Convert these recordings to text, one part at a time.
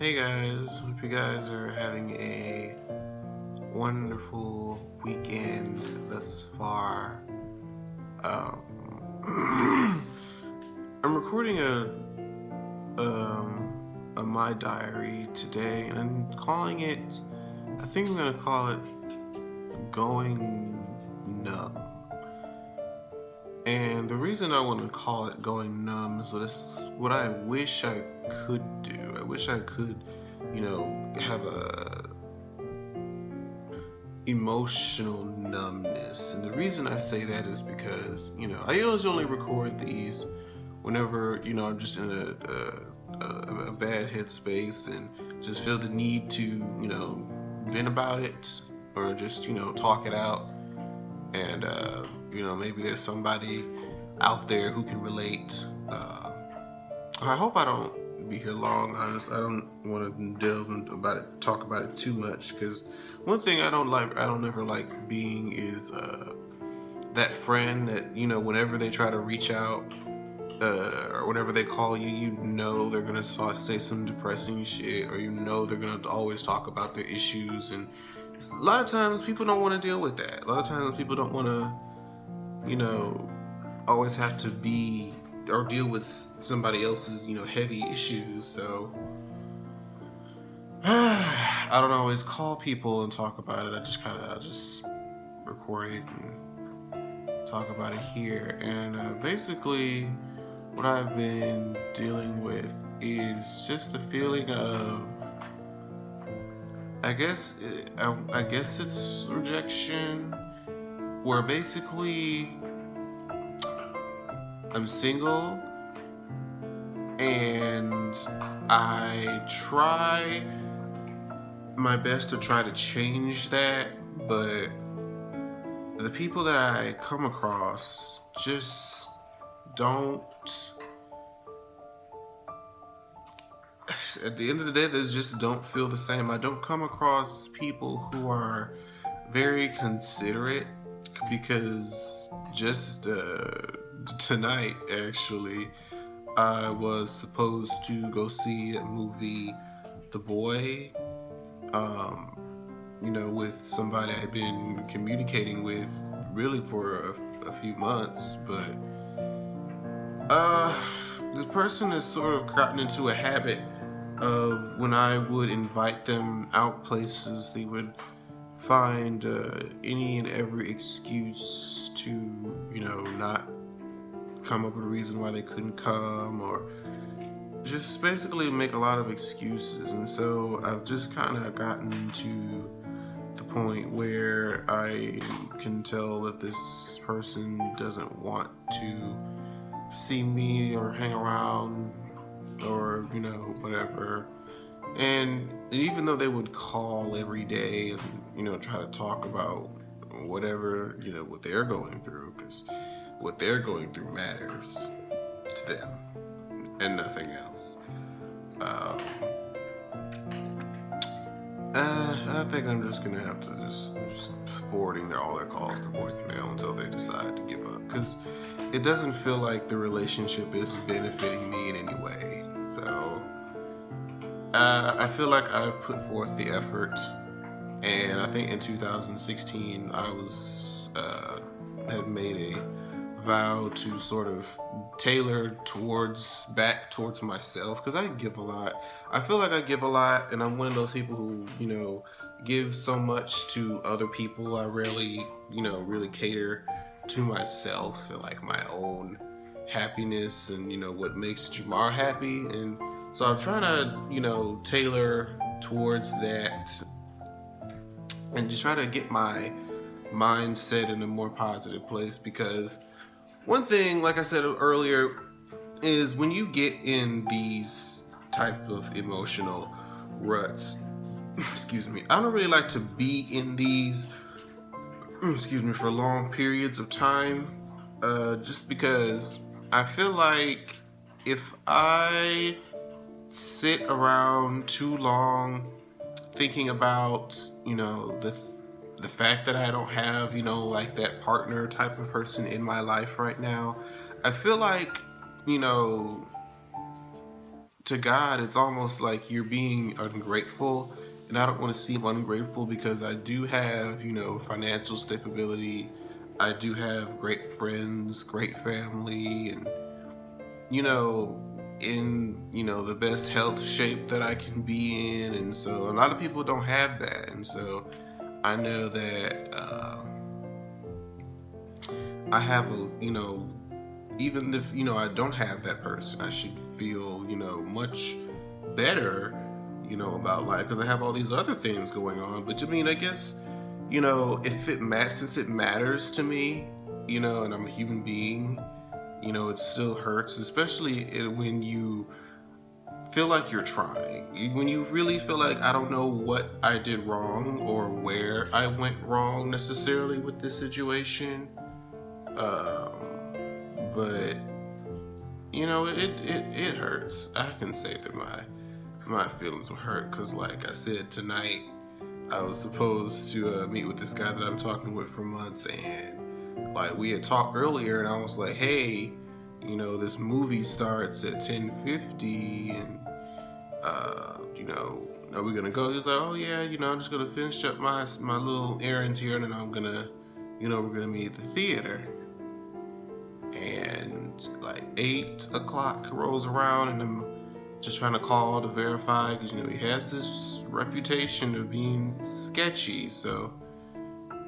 Hey guys, hope you guys are having a wonderful weekend thus far. Um, I'm recording a my diary today, and I'm calling it. I think I'm gonna call it "Going Numb." And the reason I want to call it "Going Numb" is this what I wish I could do. I wish I could, have a emotional numbness. And the reason I say that is because, I usually only record these whenever, I'm just in a bad headspace and just feel the need to, vent about it or just, talk it out. And, maybe there's somebody out there who can relate. I hope I don't be here long. Honestly, I don't want to talk about it too much. Because one thing I don't ever like being is that friend that whenever they try to reach out or whenever they call you, they're gonna say some depressing shit, or they're gonna always talk about their issues. And a lot of times people don't want to deal with that. A lot of times people don't want to, always have to be or deal with somebody else's, heavy issues. So I don't always call people and talk about it. I just record it and talk about it here. And basically, what I've been dealing with is just the feeling of, I guess it's rejection, where basically I'm single and I try my best to try to change that, but the people that I come across just don't. At the end of the day, they just don't feel the same. I don't come across people who are very considerate, because just tonight, actually, I was supposed to go see a movie, The Boy, with somebody I've been communicating with really for a few months, but the person has sort of gotten into a habit of, when I would invite them out places, they would find any and every excuse to, not come up with a reason why they couldn't come, or just basically make a lot of excuses. And so I've just kind of gotten to the point where I can tell that this person doesn't want to see me or hang around or, whatever. And even though they would call every day and, try to talk about whatever, what they're going through, because what they're going through matters to them and nothing else. I think I'm just gonna have to just forwarding all their calls to voicemail until they decide to give up, because it doesn't feel like the relationship is benefiting me in any way. So I feel like I've put forth the effort, and I think in 2016 I had made a vow to sort of tailor back towards myself, because I give a lot. I feel like I give a lot, and I'm one of those people who, give so much to other people. I rarely, really cater to myself and like my own happiness and, what makes Jamar happy. And so I'm trying to, tailor towards that and just try to get my mindset in a more positive place, because one thing, like I said earlier, is when you get in these type of emotional ruts, excuse me, I don't really like to be in these, for long periods of time, just because I feel like if I sit around too long thinking about, the fact that I don't have, like that partner type of person in my life right now, I feel like, to God, it's almost like you're being ungrateful. And I don't want to seem ungrateful because I do have, financial stability. I do have great friends, great family, and, in, the best health shape that I can be in. And so a lot of people don't have that. And so I know that I have even if, I don't have that person, I should feel, much better, about life because I have all these other things going on. But I guess, if since it matters to me, and I'm a human being, it still hurts, especially when you feel like you're trying. When you really feel like I don't know what I did wrong or where I went wrong necessarily with this situation. But it hurts. I can say that my feelings were hurt because, like I said, tonight I was supposed to meet with this guy that I'm talking with for months, and like we had talked earlier, and I was like, hey, this movie starts at 10:50, and are we gonna go? He was like, oh yeah, I'm just gonna finish up my little errands here, and then I'm gonna, we're gonna meet at the theater. And like 8 o'clock rolls around, and I'm just trying to call to verify because he has this reputation of being sketchy. So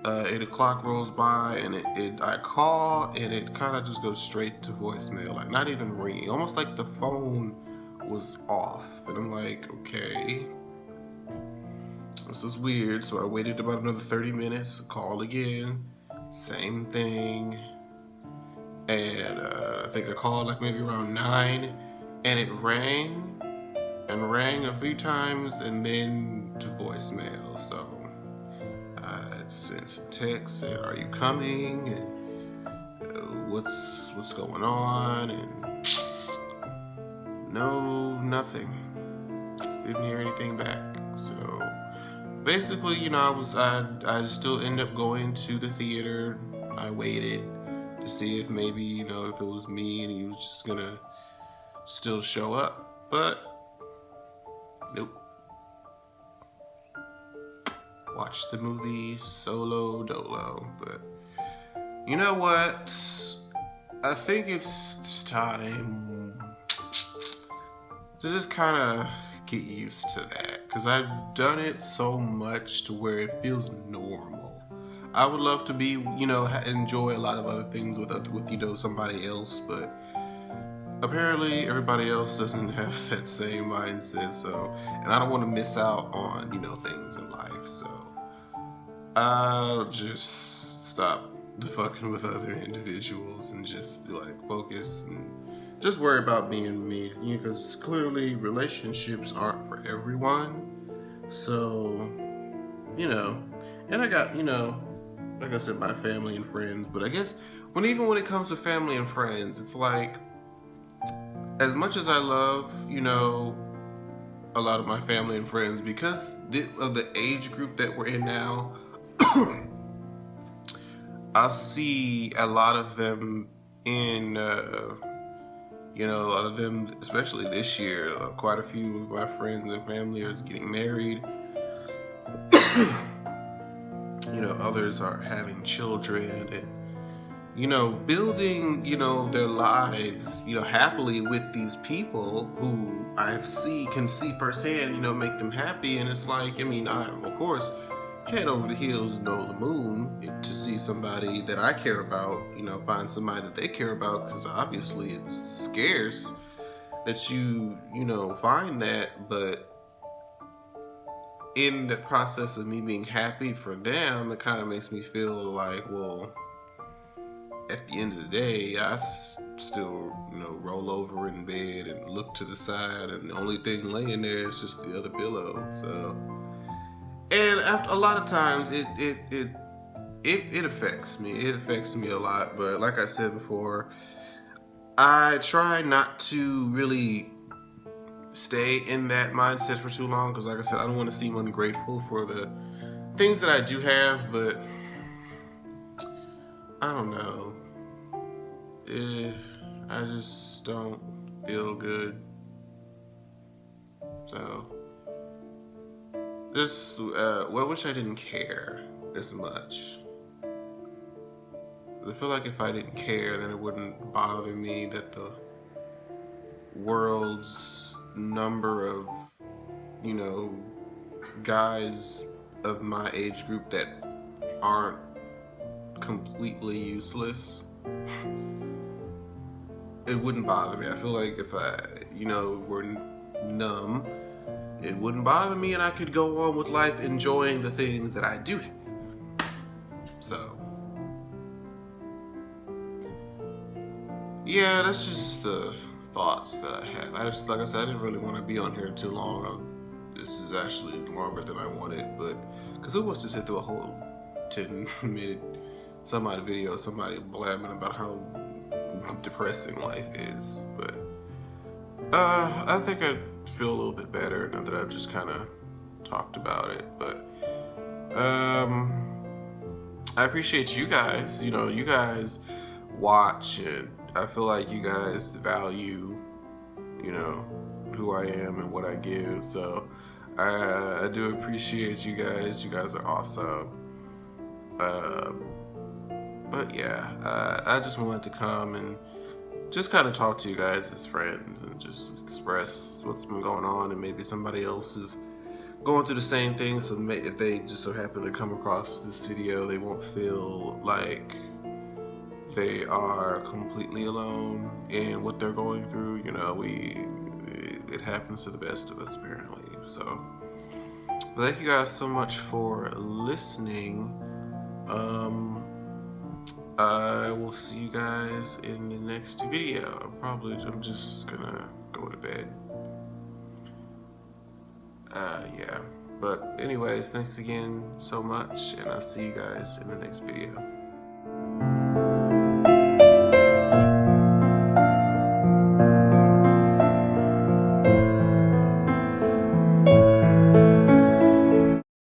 8 o'clock rolls by, and I call, and it kind of just goes straight to voicemail, like not even ringing, almost like the phone was off. And I'm like, okay, this is weird. So I waited about another 30 minutes, called again, same thing. And I think I called like maybe around 9, and it rang a few times, and then to voicemail. So I sent some texts, said, "Are you coming?" And what's going on? And no, nothing. Didn't hear anything back. So basically, I still end up going to the theater. I waited to see if maybe, if it was me and he was just gonna still show up. But nope. Watched the movie solo dolo. But you know what? I think it's time to just kind of get used to that, because I've done it so much to where it feels normal. I would love to be, enjoy a lot of other things with somebody else, but apparently everybody else doesn't have that same mindset. So, and I don't want to miss out on, things in life. So I'll just stop fucking with other individuals and just focus and just worry about being me, because clearly relationships aren't for everyone. So, and I got, like I said, my family and friends. But I guess even when it comes to family and friends, it's like, as much as I love, a lot of my family and friends, because of the age group that we're in now, I see a lot of them in, a lot of them, especially this year, quite a few of my friends and family are getting married. Others are having children and, building, their lives, happily with these people who can see firsthand, make them happy. And it's like, I, of course, head over the heels and over the moon to see somebody that I care about, find somebody that they care about, because obviously it's scarce that you find that. But in the process of me being happy for them, it kind of makes me feel like, well, at the end of the day, I still, roll over in bed and look to the side, and the only thing laying there is just the other pillow. So, and after a lot of times, it affects me. It affects me a lot. But like I said before, I try not to really stay in that mindset for too long, because like I said, I don't want to seem ungrateful for the things that I do have. But I don't know, I just don't feel good. So, just, well, I wish I didn't care as much. I feel like if I didn't care, then it wouldn't bother me that the world's number of, you know, guys of my age group that aren't completely useless, it wouldn't bother me. I feel like if I, were numb, it wouldn't bother me and I could go on with life enjoying the things that I do have. So, yeah, that's just the thoughts that I have. Like I said, I didn't really want to be on here too long. This is actually longer than I wanted, but because who wants to sit through a whole 10-minute video, somebody blabbing about how depressing life is? But I think I feel a little bit better now that I've just kind of talked about it. But I appreciate you guys. You guys watch, and I feel like you guys value, who I am and what I give. So I do appreciate you guys. You guys are awesome. But yeah, I just wanted to come and just kind of talk to you guys as friends and just express what's been going on, and maybe somebody else is going through the same thing. So if they just so happen to come across this video, they won't feel like they are completely alone in what they're going through. It happens to the best of us, apparently. So thank you guys so much for listening. I will see you guys in the next video. I'm just gonna go to bed. Yeah. But anyways, thanks again so much, and I'll see you guys in the next video.